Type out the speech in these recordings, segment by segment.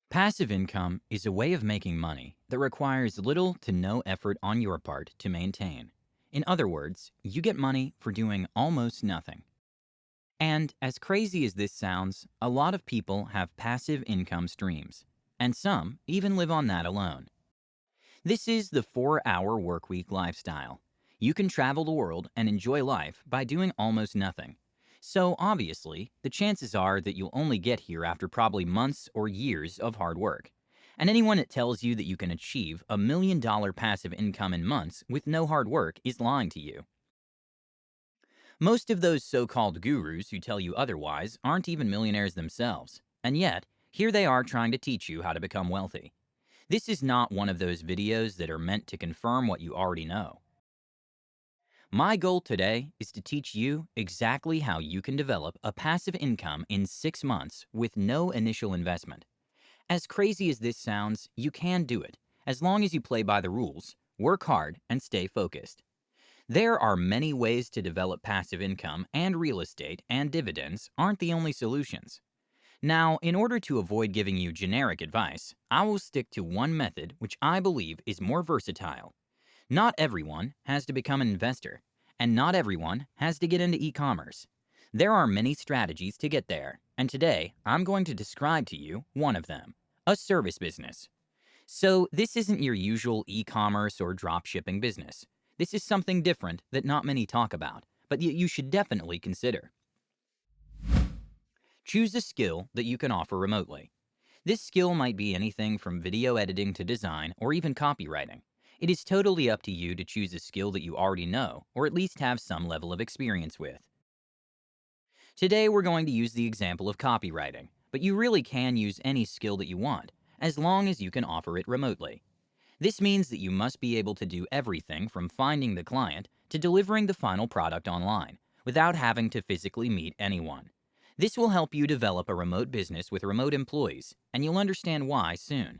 Passive income is a way of making money that requires little to no effort on your part to maintain. In other words, you get money for doing almost nothing. And as crazy as this sounds, a lot of people have passive income streams, and some even live on that alone. This is the 4-hour workweek lifestyle. You can travel the world and enjoy life by doing almost nothing. So obviously, the chances are that you'll only get here after probably months or years of hard work. And anyone that tells you that you can achieve $1 million passive income in months with no hard work is lying to you. Most of those so-called gurus who tell you otherwise aren't even millionaires themselves. And yet, here they are trying to teach you how to become wealthy. This is not one of those videos that are meant to confirm what you already know. My goal today is to teach you exactly how you can develop a passive income in 6 months with no initial investment. As crazy as this sounds, you can do it, as long as you play by the rules, work hard, and stay focused. There are many ways to develop passive income, and real estate and dividends aren't the only solutions. Now, in order to avoid giving you generic advice, I will stick to one method which I believe is more versatile. Not everyone has to become an investor, and not everyone has to get into e-commerce. There are many strategies to get there, and today I'm going to describe to you one of them, a service business. So this isn't your usual e-commerce or drop-shipping business. This is something different that not many talk about, but you should definitely consider. Choose a skill that you can offer remotely. This skill might be anything from video editing to design or even copywriting. It is totally up to you to choose a skill that you already know or at least have some level of experience with. Today we're going to use the example of copywriting, but you really can use any skill that you want, as long as you can offer it remotely. This means that you must be able to do everything from finding the client to delivering the final product online, without having to physically meet anyone. This will help you develop a remote business with remote employees, and you'll understand why soon.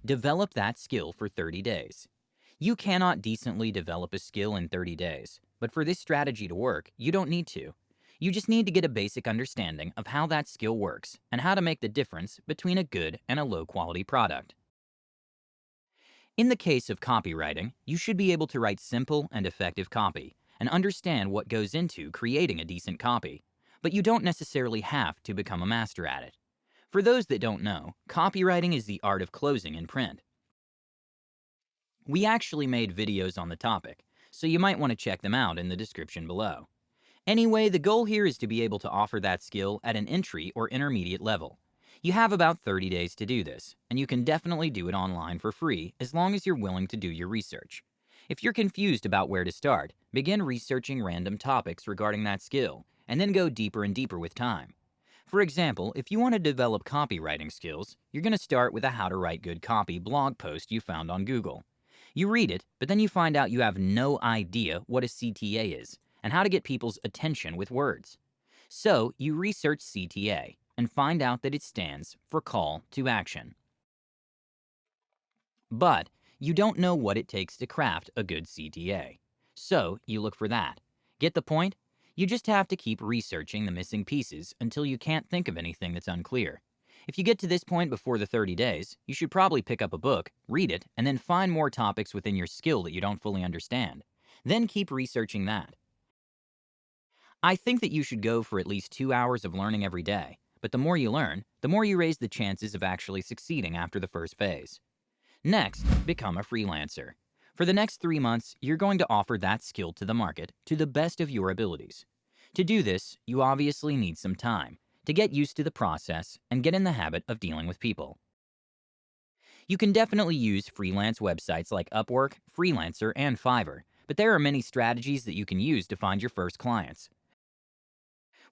Develop that skill for 30 days. You cannot decently develop a skill in 30 days, but for this strategy to work, you don't need to. You just need to get a basic understanding of how that skill works and how to make the difference between a good and a low-quality product. In the case of copywriting, you should be able to write simple and effective copy and understand what goes into creating a decent copy, but you don't necessarily have to become a master at it. For those that don't know, copywriting is the art of closing in print. We actually made videos on the topic, so you might want to check them out in the description below. Anyway, the goal here is to be able to offer that skill at an entry or intermediate level. You have about 30 days to do this, and you can definitely do it online for free as long as you're willing to do your research. If you're confused about where to start, begin researching random topics regarding that skill, and then go deeper and deeper with time. For example, if you want to develop copywriting skills, you're going to start with a How to Write Good Copy blog post you found on Google. You read it, but then you find out you have no idea what a CTA is and how to get people's attention with words. So you research CTA and find out that it stands for Call to Action. But you don't know what it takes to craft a good CTA. So you look for that. Get the point? You just have to keep researching the missing pieces until you can't think of anything that's unclear. If you get to this point before the 30 days, you should probably pick up a book, read it, and then find more topics within your skill that you don't fully understand. Then keep researching that. I think that you should go for at least 2 hours of learning every day, but the more you learn, the more you raise the chances of actually succeeding after the first phase. Next, become a freelancer. For the next 3 months, you're going to offer that skill to the market to the best of your abilities. To do this, you obviously need some time to get used to the process and get in the habit of dealing with people. You can definitely use freelance websites like Upwork, Freelancer, and Fiverr, but there are many strategies that you can use to find your first clients.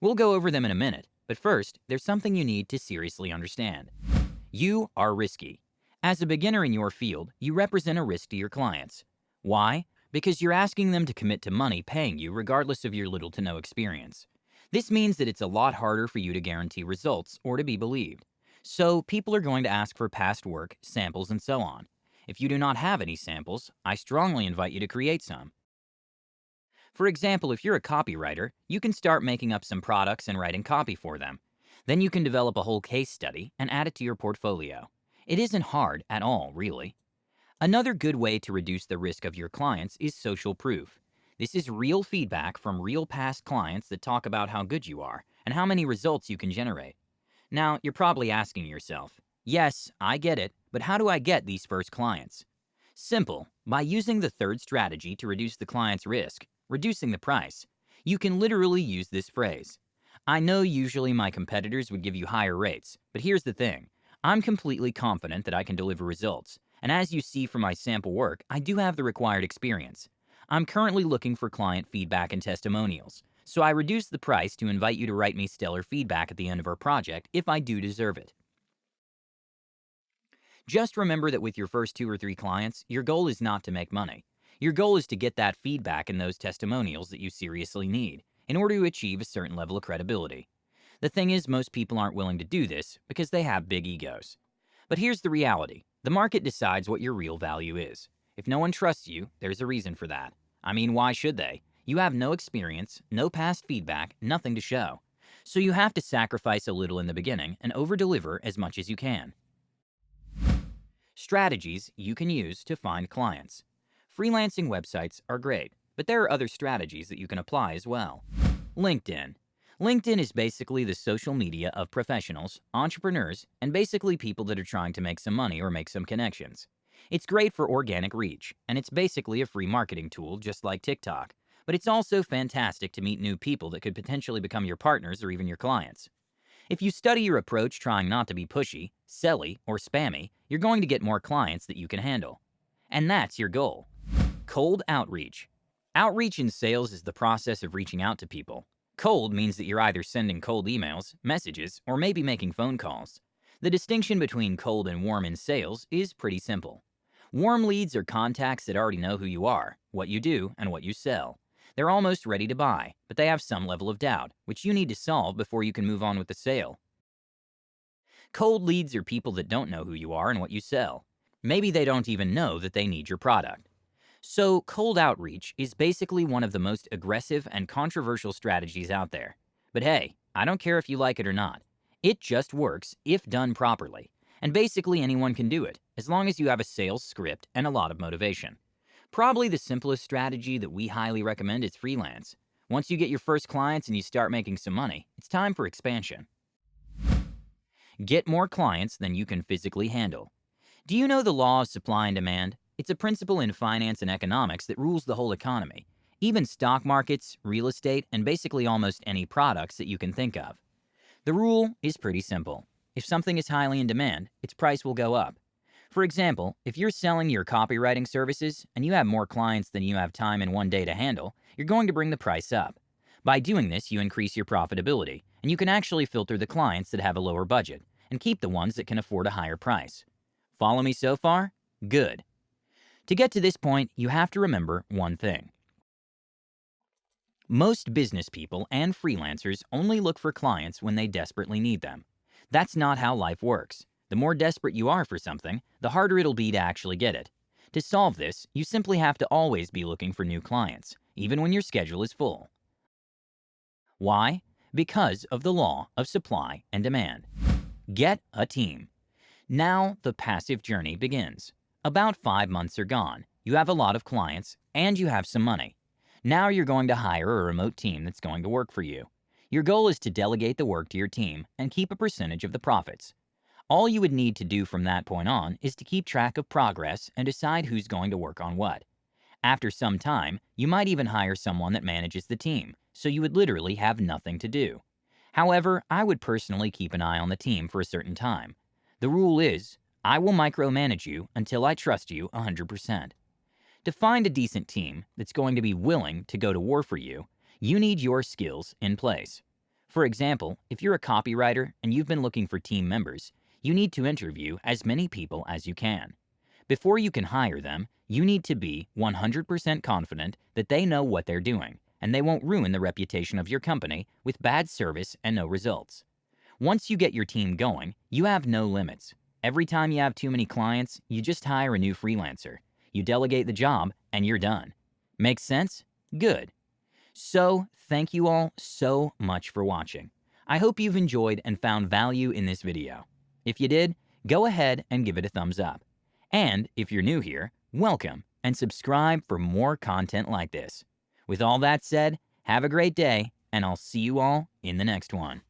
We'll go over them in a minute, but first, there's something you need to seriously understand. You are risky. As a beginner in your field, you represent a risk to your clients. Why? Because you're asking them to commit to money paying you regardless of your little to no experience. This means that it's a lot harder for you to guarantee results or to be believed. So people are going to ask for past work, samples, and so on. If you do not have any samples, I strongly invite you to create some. For example, if you're a copywriter, you can start making up some products and writing copy for them. Then you can develop a whole case study and add it to your portfolio. It isn't hard at all, really. Another good way to reduce the risk of your clients is social proof. This is real feedback from real past clients that talk about how good you are and how many results you can generate. Now, you're probably asking yourself, yes, I get it, but how do I get these first clients? Simple. By using the third strategy to reduce the client's risk, reducing the price. You can literally use this phrase. I know usually my competitors would give you higher rates, but here's the thing. I'm completely confident that I can deliver results, and as you see from my sample work, I do have the required experience. I'm currently looking for client feedback and testimonials, so I reduced the price to invite you to write me stellar feedback at the end of our project if I do deserve it. Just remember that with your first 2 or 3 clients, your goal is not to make money. Your goal is to get that feedback and those testimonials that you seriously need in order to achieve a certain level of credibility. The thing is, most people aren't willing to do this because they have big egos. But here's the reality. The market decides what your real value is. If no one trusts you, there's a reason for that. I mean, why should they? You have no experience, no past feedback, nothing to show. So you have to sacrifice a little in the beginning and over-deliver as much as you can. Strategies you can use to find clients. Freelancing websites are great, but there are other strategies that you can apply as well. LinkedIn. LinkedIn is basically the social media of professionals, entrepreneurs, and basically people that are trying to make some money or make some connections. It's great for organic reach, and it's basically a free marketing tool just like TikTok, but it's also fantastic to meet new people that could potentially become your partners or even your clients. If you study your approach trying not to be pushy, selly, or spammy, you're going to get more clients that you can handle. And that's your goal. Cold outreach. Outreach in sales is the process of reaching out to people. Cold means that you're either sending cold emails, messages, or maybe making phone calls. The distinction between cold and warm in sales is pretty simple. Warm leads are contacts that already know who you are, what you do, and what you sell. They're almost ready to buy, but they have some level of doubt, which you need to solve before you can move on with the sale. Cold leads are people that don't know who you are and what you sell. Maybe they don't even know that they need your product. So, cold outreach is basically one of the most aggressive and controversial strategies out there. But hey, I don't care if you like it or not. It just works if done properly. And basically anyone can do it, as long as you have a sales script and a lot of motivation. Probably the simplest strategy that we highly recommend is freelance. Once you get your first clients and you start making some money, it's time for expansion. Get more clients than you can physically handle. Do you know the law of supply and demand? It's a principle in finance and economics that rules the whole economy. Even stock markets, real estate, and basically almost any products that you can think of. The rule is pretty simple. If something is highly in demand, its price will go up. For example, if you're selling your copywriting services and you have more clients than you have time in one day to handle, you're going to bring the price up. By doing this, you increase your profitability, and you can actually filter the clients that have a lower budget and keep the ones that can afford a higher price. Follow me so far? Good. To get to this point, you have to remember one thing. Most business people and freelancers only look for clients when they desperately need them. That's not how life works. The more desperate you are for something, the harder it'll be to actually get it. To solve this, you simply have to always be looking for new clients, even when your schedule is full. Why? Because of the law of supply and demand. Get a team. Now the passive journey begins. About 5 months are gone. You have a lot of clients, and you have some money. Now you're going to hire a remote team that's going to work for you. Your goal is to delegate the work to your team and keep a percentage of the profits. All you would need to do from that point on is to keep track of progress and decide who's going to work on what. After some time, you might even hire someone that manages the team, so you would literally have nothing to do. However, I would personally keep an eye on the team for a certain time. The rule is, I will micromanage you until I trust you 100%. To find a decent team that's going to be willing to go to war for you, you need your skills in place. For example, if you're a copywriter and you've been looking for team members, you need to interview as many people as you can. Before you can hire them, you need to be 100% confident that they know what they're doing, and they won't ruin the reputation of your company with bad service and no results. Once you get your team going, you have no limits. Every time you have too many clients, you just hire a new freelancer. You delegate the job, and you're done. Makes sense? Good. So, thank you all so much for watching. I hope you've enjoyed and found value in this video. If you did, go ahead and give it a thumbs up. And if you're new here, welcome and subscribe for more content like this. With all that said, have a great day, and I'll see you all in the next one.